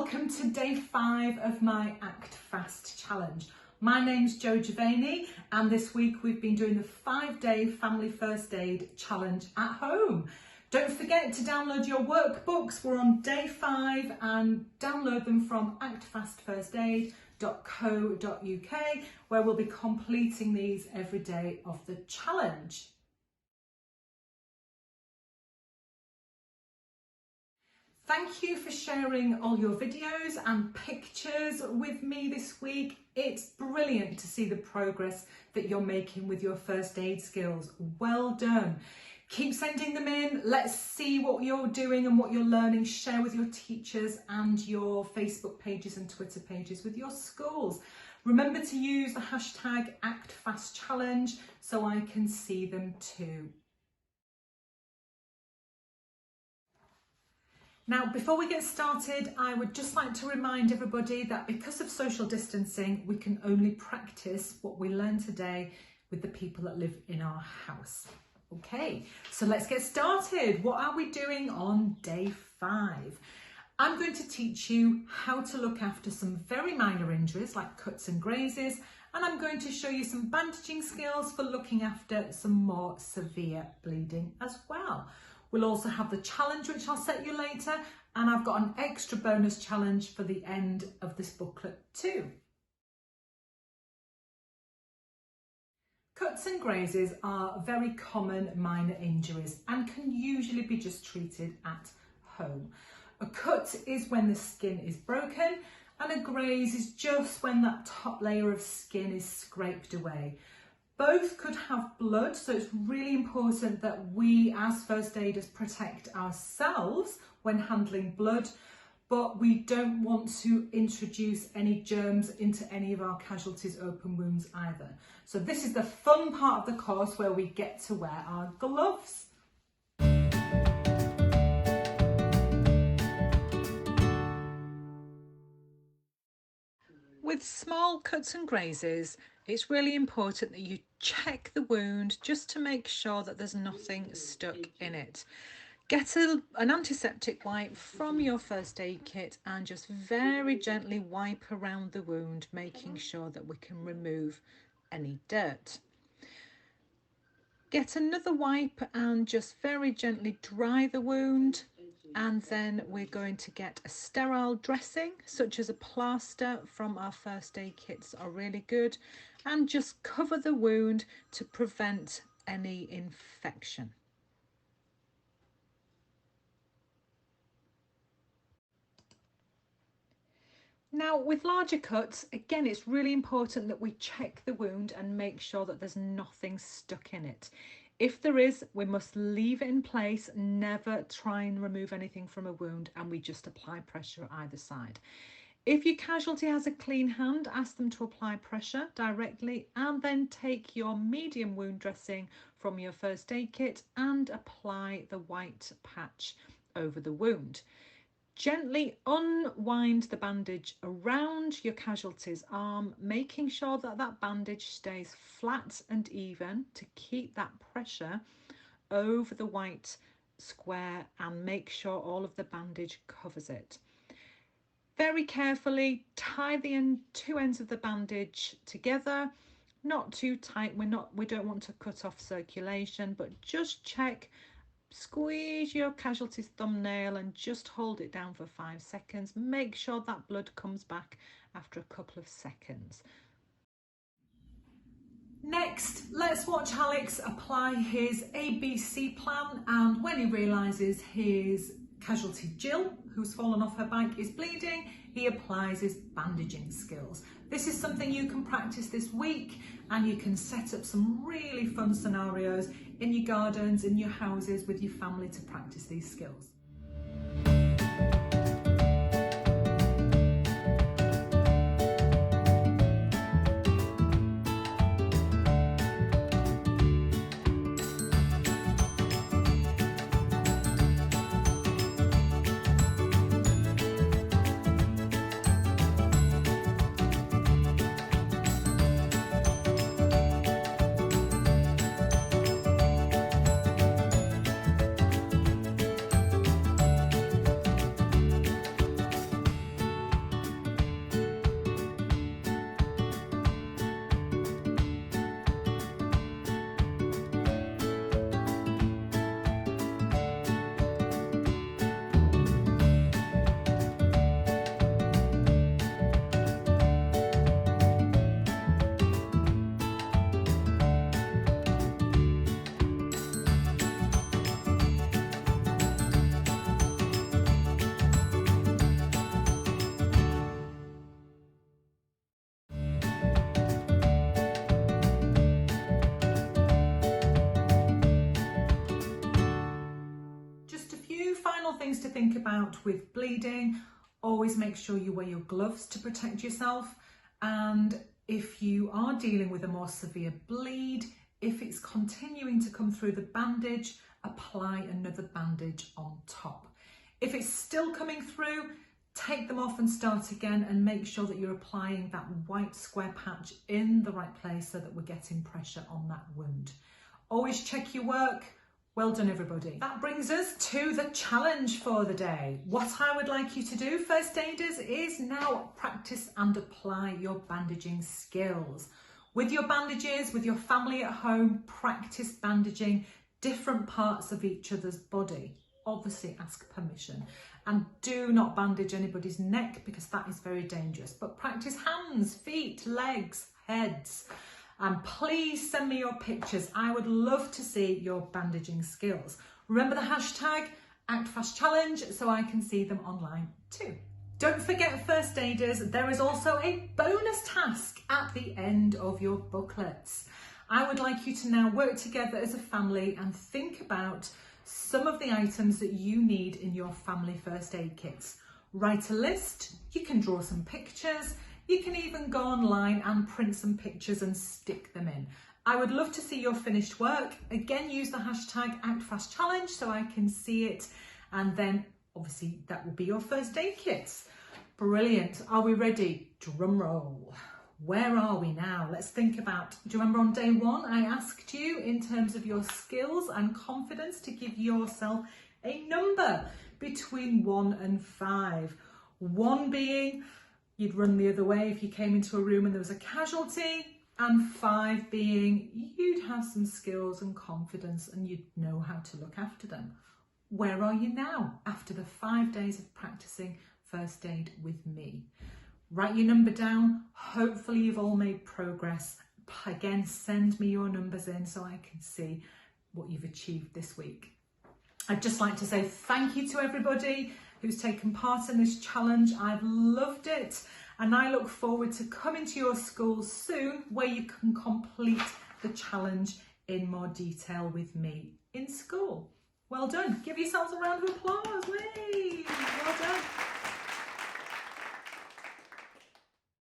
welcome to day 5 of my Act Fast challenge. My name's Jo Giovanni and this week we've been doing the 5-day family first aid challenge at home. Don't forget to download your workbooks. We're on day 5 and download them from actfastfirstaid.co.uk where we'll be completing these every day of the challenge. Thank you for sharing all your videos and pictures with me this week. It's brilliant to see the progress that you're making with your first aid skills. Well done. Keep sending them in. Let's see what you're doing and what you're learning. Share with your teachers and your Facebook pages and Twitter pages with your schools. Remember to use the hashtag ActFastChallenge so I can see them too. Now, before we get started, I would just like to remind everybody that because of social distancing, we can only practice what we learn today with the people that live in our house. Okay, so let's get started. What are we doing on day 5? I'm going to teach you how to look after some very minor injuries like cuts and grazes, and I'm going to show you some bandaging skills for looking after some more severe bleeding as well. We'll also have the challenge, which I'll set you later, and I've got an extra bonus challenge for the end of this booklet too. Cuts and grazes are very common minor injuries and can usually be just treated at home. A cut is when the skin is broken, and a graze is just when that top layer of skin is scraped away. Both could have blood, so it's really important that we as first aiders protect ourselves when handling blood, but we don't want to introduce any germs into any of our casualties' open wounds either. So this is the fun part of the course where we get to wear our gloves. With small cuts and grazes, it's really important that you check the wound just to make sure that there's nothing stuck in it. Get an antiseptic wipe from your first aid kit and just very gently wipe around the wound, making sure that we can remove any dirt. Get another wipe and just very gently dry the wound. And then we're going to get a sterile dressing, such as a plaster from our first aid kits are really good, and just cover the wound to prevent any infection. Now, with larger cuts, again, it's really important that we check the wound and make sure that there's nothing stuck in it. If there is, we must leave it in place, never try and remove anything from a wound, and we just apply pressure either side. If your casualty has a clean hand, ask them to apply pressure directly and then take your medium wound dressing from your first aid kit and apply the white patch over the wound. Gently unwind the bandage around your casualty's arm, making sure that that bandage stays flat and even to keep that pressure over the white square and make sure all of the bandage covers it. Very carefully tie the two ends of the bandage together, not too tight. We don't want to cut off circulation, but just check. Squeeze your casualty's thumbnail and just hold it down for 5 seconds. Make sure that blood comes back after a couple of seconds. Next, let's watch Alex apply his ABC plan, and when he realises his casualty Jill, who's fallen off her bike, is bleeding, he applies his bandaging skills. This is something you can practice this week, and you can set up some really fun scenarios in your gardens, in your houses, with your family to practice these skills. things to think about with bleeding. Always make sure you wear your gloves to protect yourself. And if you are dealing with a more severe bleed, if it's continuing to come through the bandage, apply another bandage on top. If it's still coming through, take them off and start again, and make sure that you're applying that white square patch in the right place so that we're getting pressure on that wound. Always check your work. Well done, everybody. That brings us to the challenge for the day. What I would like you to do, first aiders, is now practice and apply your bandaging skills. With your bandages, with your family at home, practice bandaging different parts of each other's body. Obviously ask permission, and do not bandage anybody's neck because that is very dangerous. But practice hands, feet, legs, heads. And please send me your pictures. I would love to see your bandaging skills. Remember the hashtag #ActFastChallenge so I can see them online too. Don't forget, first aiders, there is also a bonus task at the end of your booklets. I would like you to now work together as a family and think about some of the items that you need in your family first aid kits. Write a list, you can draw some pictures, you can even go online and print some pictures and stick them in. I would love to see your finished work. Again, use the hashtag #ActFastChallenge so I can see it, and then obviously that will be your first aid kits. Brilliant. Are we ready? Drum roll. Where are we now? Let's think about, do you remember on day one, I asked you in terms of your skills and confidence to give yourself a number between 1 and 5. 1 being you'd run the other way if you came into a room and there was a casualty, and 5 being you'd have some skills and confidence and you'd know how to look after them. Where are you now after the 5 days of practicing first aid with me? Write your number down. Hopefully you've all made progress. Again, send me your numbers in so I can see what you've achieved this week. I'd just like to say thank you to everybody who's taken part in this challenge. I've loved it, and I look forward to coming to your schools soon where you can complete the challenge in more detail with me in school. Well done. Give yourselves a round of applause. Whee! Well done.